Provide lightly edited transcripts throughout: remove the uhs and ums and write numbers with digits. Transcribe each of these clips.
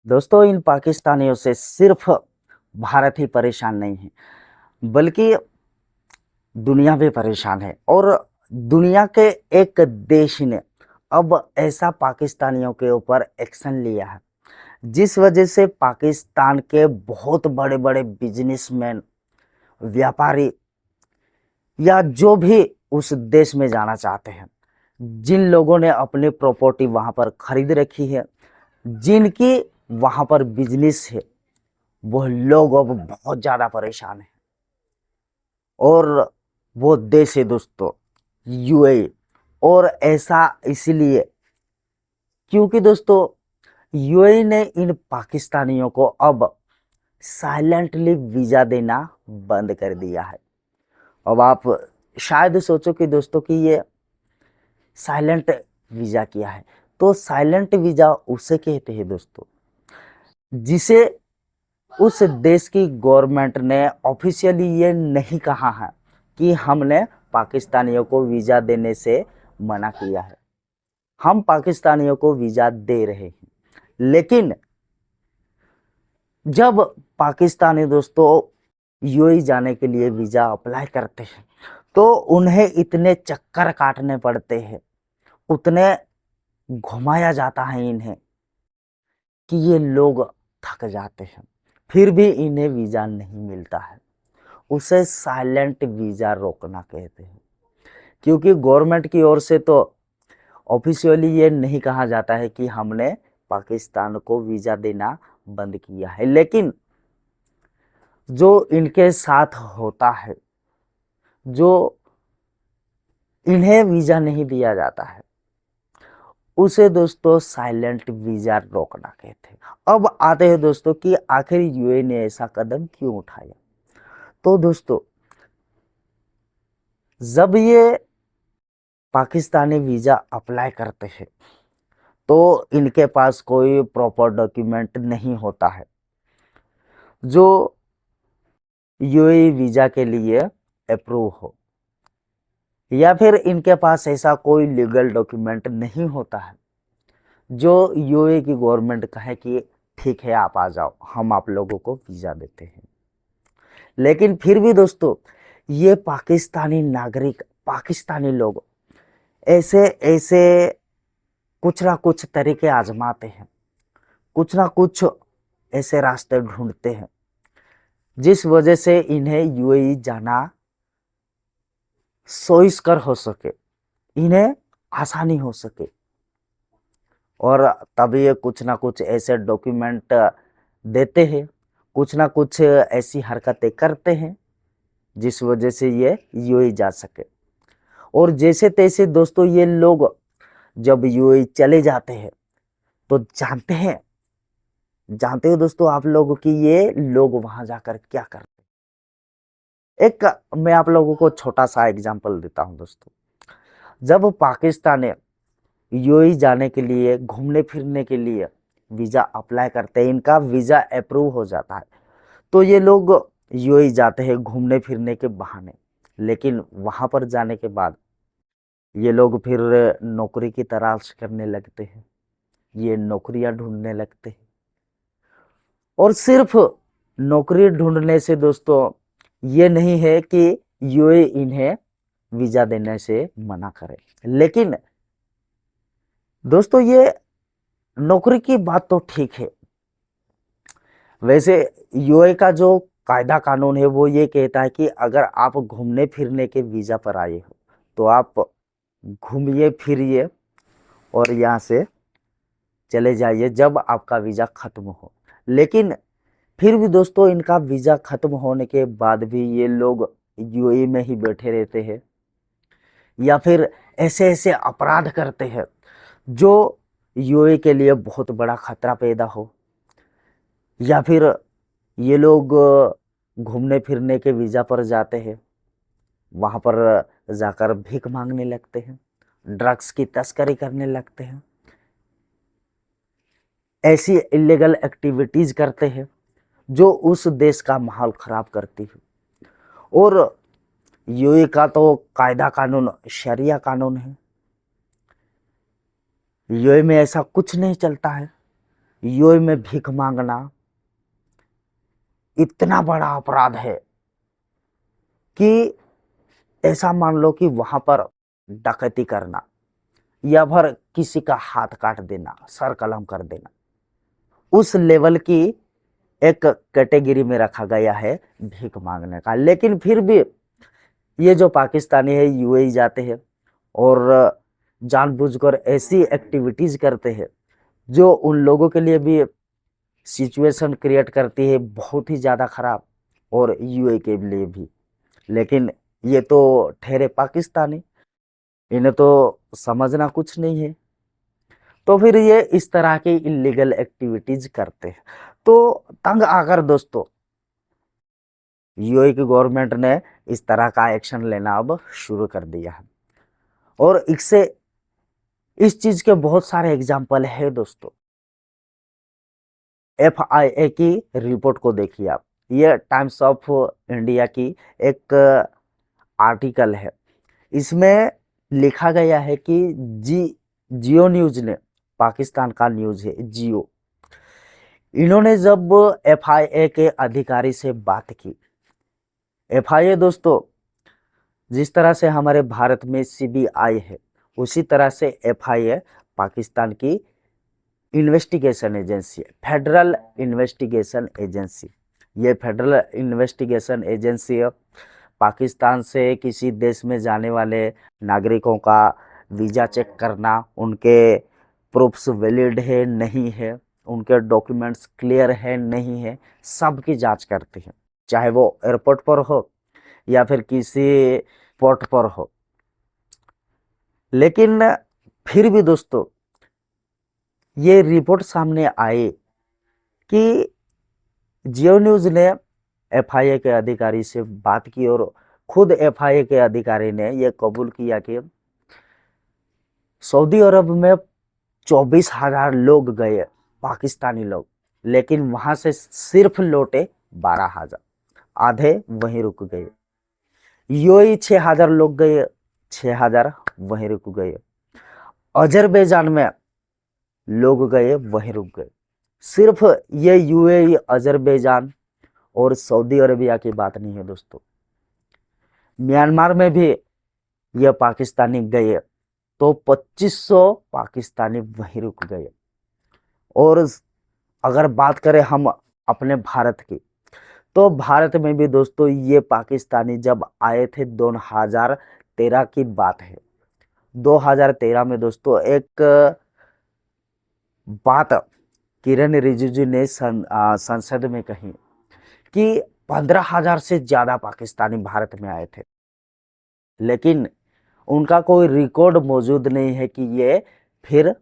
दोस्तों इन पाकिस्तानियों से सिर्फ भारत ही परेशान नहीं है, बल्कि दुनिया भी परेशान है। और दुनिया के एक देश ने अब ऐसा पाकिस्तानियों के ऊपर एक्शन लिया है, जिस वजह से पाकिस्तान के बहुत बड़े बड़े बिजनेसमैन, व्यापारी या जो भी उस देश में जाना चाहते हैं, जिन लोगों ने अपनी प्रॉपर्टी वहां पर खरीद रखी है, जिनकी वहां पर बिजनेस है, वह लोग अब बहुत ज़्यादा परेशान हैं। और वो देश है दोस्तों यूएई। और ऐसा इसलिए क्योंकि दोस्तों यूएई ने इन पाकिस्तानियों को अब साइलेंटली वीज़ा देना बंद कर दिया है। अब आप शायद सोचो कि दोस्तों कि ये साइलेंट वीज़ा क्या है। तो साइलेंट वीज़ा उसे कहते हैं दोस्तों, जिसे उस देश की गवर्नमेंट ने ऑफिशियली ये नहीं कहा है कि हमने पाकिस्तानियों को वीज़ा देने से मना किया है। हम पाकिस्तानियों को वीज़ा दे रहे हैं, लेकिन जब पाकिस्तानी दोस्तों यूएई जाने के लिए वीज़ा अप्लाई करते हैं, तो उन्हें इतने चक्कर काटने पड़ते हैं, उतने घुमाया जाता है इन्हें, कि ये लोग थक जाते हैं, फिर भी इन्हें वीज़ा नहीं मिलता है। उसे साइलेंट वीज़ा रोकना कहते हैं, क्योंकि गवर्नमेंट की ओर से तो ऑफिशियली ये नहीं कहा जाता है कि हमने पाकिस्तान को वीज़ा देना बंद किया है, लेकिन जो इनके साथ होता है, जो इन्हें वीज़ा नहीं दिया जाता है, उसे दोस्तों साइलेंट वीज़ा रोकना कहते हैं। अब आते हैं दोस्तों कि आखिर यूएई ने ऐसा कदम क्यों उठाया। तो दोस्तों जब ये पाकिस्तानी वीज़ा अप्लाई करते हैं, तो इनके पास कोई प्रॉपर डॉक्यूमेंट नहीं होता है जो यूएई वीज़ा के लिए अप्रूव हो, या फिर इनके पास ऐसा कोई लीगल डॉक्यूमेंट नहीं होता है जो यूएई की गवर्नमेंट कहे कि ठीक है आप आ जाओ, हम आप लोगों को वीज़ा देते हैं। लेकिन फिर भी दोस्तों ये पाकिस्तानी नागरिक, पाकिस्तानी लोग ऐसे ऐसे कुछ ना कुछ तरीके आजमाते हैं, कुछ ना कुछ ऐसे रास्ते ढूंढते हैं, जिस वजह से इन्हें यूएई जाना सोइस्कर हो सके, इन्हें आसानी हो सके। और तभी ये कुछ ना कुछ ऐसे डॉक्यूमेंट देते हैं, कुछ ना कुछ ऐसी हरकतें करते हैं, जिस वजह से ये यूएई जा सके। और जैसे तैसे दोस्तों ये लोग जब यूएई चले जाते हैं, तो जानते हो दोस्तों आप लोग कि ये लोग वहां जाकर क्या करते हैं। एक मैं आप लोगों को छोटा सा एग्जांपल देता हूं दोस्तों। जब पाकिस्तान ने यूएई जाने के लिए, घूमने फिरने के लिए वीज़ा अप्लाई करते हैं, इनका वीज़ा अप्रूव हो जाता है, तो ये लोग यूएई जाते हैं घूमने फिरने के बहाने। लेकिन वहाँ पर जाने के बाद ये लोग फिर नौकरी की तलाश करने लगते हैं, ये नौकरियां ढूंढने लगते हैं। और सिर्फ नौकरी ढूंढने से दोस्तों ये नहीं है कि यूएई इन्हें वीज़ा देने से मना करे। लेकिन दोस्तों ये नौकरी की बात तो ठीक है, वैसे यूएई का जो कायदा कानून है वो ये कहता है कि अगर आप घूमने फिरने के वीज़ा पर आए हो, तो आप घूमिए फिरिए और यहाँ से चले जाइए जब आपका वीज़ा ख़त्म हो। लेकिन फिर भी दोस्तों इनका वीज़ा ख़त्म होने के बाद भी ये लोग यूएई में ही बैठे रहते हैं, या फिर ऐसे ऐसे अपराध करते हैं जो यूएई के लिए बहुत बड़ा खतरा पैदा हो। या फिर ये लोग घूमने फिरने के वीज़ा पर जाते हैं, वहाँ पर जाकर भीख मांगने लगते हैं, ड्रग्स की तस्करी करने लगते हैं, ऐसी इलीगल एक्टिविटीज़ करते हैं जो उस देश का माहौल ख़राब करती है। और यूएई का तो कायदा कानून शरिया कानून है, यूएई में ऐसा कुछ नहीं चलता है। यूएई में भीख मांगना इतना बड़ा अपराध है कि ऐसा मान लो कि वहां पर डकैती करना या फिर किसी का हाथ काट देना, सर कलम कर देना, उस लेवल की एक कैटेगरी में रखा गया है भीख मांगने का। लेकिन फिर भी ये जो पाकिस्तानी है यूएई जाते हैं और जानबूझकर ऐसी एक्टिविटीज करते हैं जो उन लोगों के लिए भी सिचुएशन क्रिएट करती है बहुत ही ज़्यादा खराब, और यूएई के लिए भी। लेकिन ये तो ठहरे पाकिस्तानी, इन्हें तो समझना कुछ नहीं है, तो फिर ये इस तरह की इलीगल एक्टिविटीज करते हैं। तो तंग आकर दोस्तों यूएई की गवर्नमेंट ने इस तरह का एक्शन लेना अब शुरू कर दिया है, और इससे इस चीज के बहुत सारे एग्जाम्पल है दोस्तों। एफआईए की रिपोर्ट को देखिए आप, ये टाइम्स ऑफ इंडिया की एक आर्टिकल है। इसमें लिखा गया है कि जियो न्यूज ने, पाकिस्तान का न्यूज है जियो, इन्होंने जब एफआईए के अधिकारी से बात की, एफआईए दोस्तों जिस तरह से हमारे भारत में सीबीआई है उसी तरह से एफआईए पाकिस्तान की इन्वेस्टिगेशन एजेंसी है, फेडरल इन्वेस्टिगेशन एजेंसी। ये फेडरल इन्वेस्टिगेशन एजेंसी पाकिस्तान से किसी देश में जाने वाले नागरिकों का वीज़ा चेक करना, उनके प्रूफ्स वैलिड है नहीं है, उनके डॉक्यूमेंट्स क्लियर है नहीं है, सब की जांच करती है, चाहे वो एयरपोर्ट पर हो या फिर किसी पोर्ट पर हो। लेकिन फिर भी दोस्तों ये रिपोर्ट सामने आए कि जियो न्यूज ने एफआईए के अधिकारी से बात की और खुद एफआईए के अधिकारी ने यह कबूल किया कि सऊदी अरब में 24,000 लोग गए, पाकिस्तानी लोग, लेकिन वहां से सिर्फ लौटे 12,000, आधे वहीं रुक गए। यूएई 6,000 लोग गए, 6,000 वहीं रुक गए। अजरबैजान में लोग गए वहीं रुक गए। सिर्फ ये यूएई, अजरबैजान और सऊदी अरेबिया की बात नहीं है दोस्तों, म्यांमार में भी ये पाकिस्तानी गए तो 2500 पाकिस्तानी वहीं रुक गए। और अगर बात करें हम अपने भारत की, तो भारत में भी दोस्तों ये पाकिस्तानी जब आए थे 2013 की बात है। 2013 में दोस्तों एक बात किरण रिजिजू ने संसद में कही कि 15,000 से ज्यादा पाकिस्तानी भारत में आए थे, लेकिन उनका कोई रिकॉर्ड मौजूद नहीं है कि ये फिर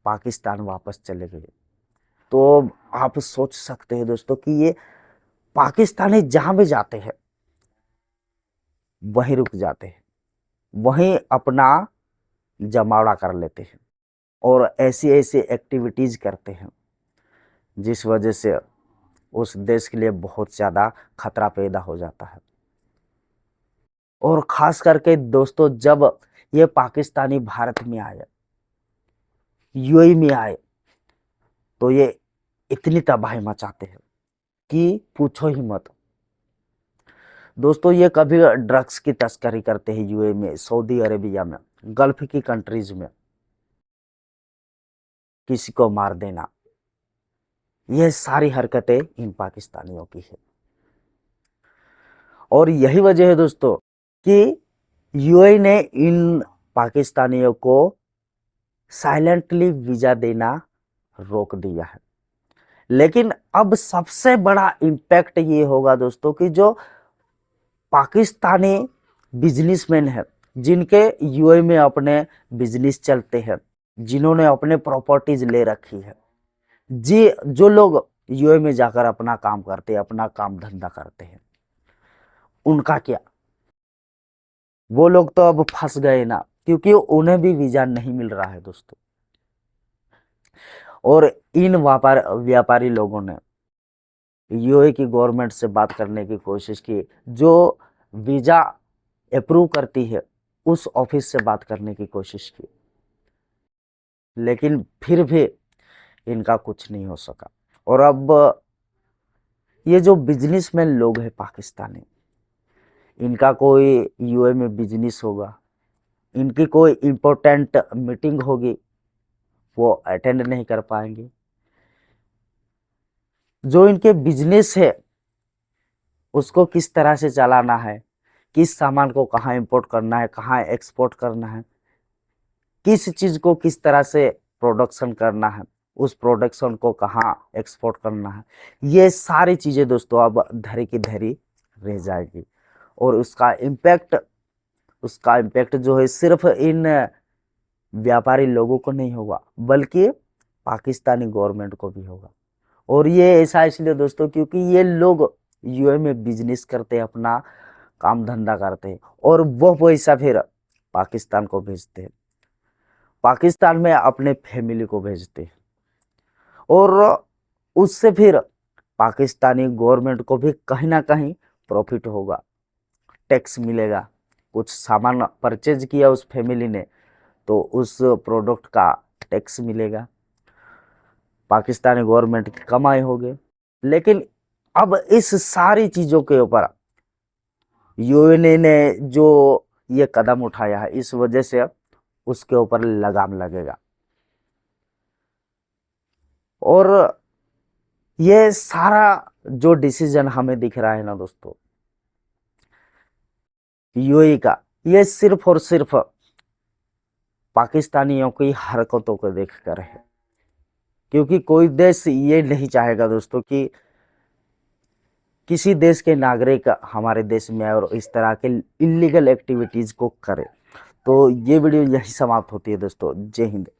पाकिस्तान वापस चले गए। तो आप सोच सकते हैं दोस्तों कि ये पाकिस्तानी जहां भी जाते हैं वहीं रुक जाते हैं, वहीं अपना जमावड़ा कर लेते हैं और ऐसी ऐसी एक्टिविटीज करते हैं जिस वजह से उस देश के लिए बहुत ज़्यादा खतरा पैदा हो जाता है। और खास करके दोस्तों जब ये पाकिस्तानी भारत में आए, यूएई में आए, तो ये इतनी तबाही मचाते हैं कि पूछो ही मत। दोस्तों ये कभी ड्रग्स की तस्करी करते हैं यूएई में, सऊदी अरेबिया में, गल्फ की कंट्रीज में, किसी को मार देना, ये सारी हरकतें इन पाकिस्तानियों की है। और यही वजह है दोस्तों कि यूएई ने इन पाकिस्तानियों को साइलेंटली वीजा देना रोक दिया है। लेकिन अब सबसे बड़ा इम्पैक्ट ये होगा दोस्तों कि जो पाकिस्तानी बिजनेसमैन है, जिनके यूएई में अपने बिजनेस चलते हैं, जिन्होंने अपने प्रॉपर्टीज ले रखी है, जी जो लोग यूएई में जाकर अपना काम करते हैं, अपना काम धंधा करते हैं, उनका क्या? वो लोग तो अब फंस गए ना, क्योंकि उन्हें भी वीजा नहीं मिल रहा है दोस्तों। और इन व्यापारी लोगों ने यूएई की गवर्नमेंट से बात करने की कोशिश की, जो वीजा अप्रूव करती है उस ऑफिस से बात करने की कोशिश की, लेकिन फिर भी इनका कुछ नहीं हो सका। और अब ये जो बिजनेसमैन लोग हैं पाकिस्तानी, इनका कोई यूए में बिजनेस होगा, इनकी कोई इम्पोर्टेंट मीटिंग होगी, वो अटेंड नहीं कर पाएंगे। जो इनके बिजनेस है उसको किस तरह से चलाना है, किस सामान को कहाँ इंपोर्ट करना है, कहाँ एक्सपोर्ट करना है, किस चीज़ को किस तरह से प्रोडक्शन करना है, उस प्रोडक्शन को कहाँ एक्सपोर्ट करना है, ये सारी चीज़ें दोस्तों अब धरी की धरी रह जाएगी। और उसका इम्पैक्ट जो है सिर्फ इन व्यापारी लोगों को नहीं होगा, बल्कि पाकिस्तानी गवर्नमेंट को भी होगा। और ये ऐसा इसलिए दोस्तों क्योंकि ये लोग यूए में बिजनेस करते हैं, अपना काम धंधा करते हैं, और वो पैसा फिर पाकिस्तान को भेजते हैं, पाकिस्तान में अपने फैमिली को भेजते हैं, और उससे फिर पाकिस्तानी गवर्नमेंट को भी कहीं ना कहीं प्रॉफिट होगा, टैक्स मिलेगा। कुछ सामान परचेज किया उस फैमिली ने तो उस प्रोडक्ट का टैक्स मिलेगा, पाकिस्तानी गवर्नमेंट की कमाई होगी। लेकिन अब इस सारी चीज़ों के ऊपर यूएनए ने जो ये कदम उठाया है, इस वजह से उसके ऊपर लगाम लगेगा। और ये सारा जो डिसीजन हमें दिख रहा है ना दोस्तों यूएई का, ये सिर्फ और सिर्फ पाकिस्तानियों की हरकतों को देखकर है। क्योंकि कोई देश ये नहीं चाहेगा दोस्तों कि किसी देश के नागरिक हमारे देश में आए और इस तरह के इलीगल एक्टिविटीज को करे। तो ये वीडियो यही समाप्त होती है दोस्तों। जय हिंद।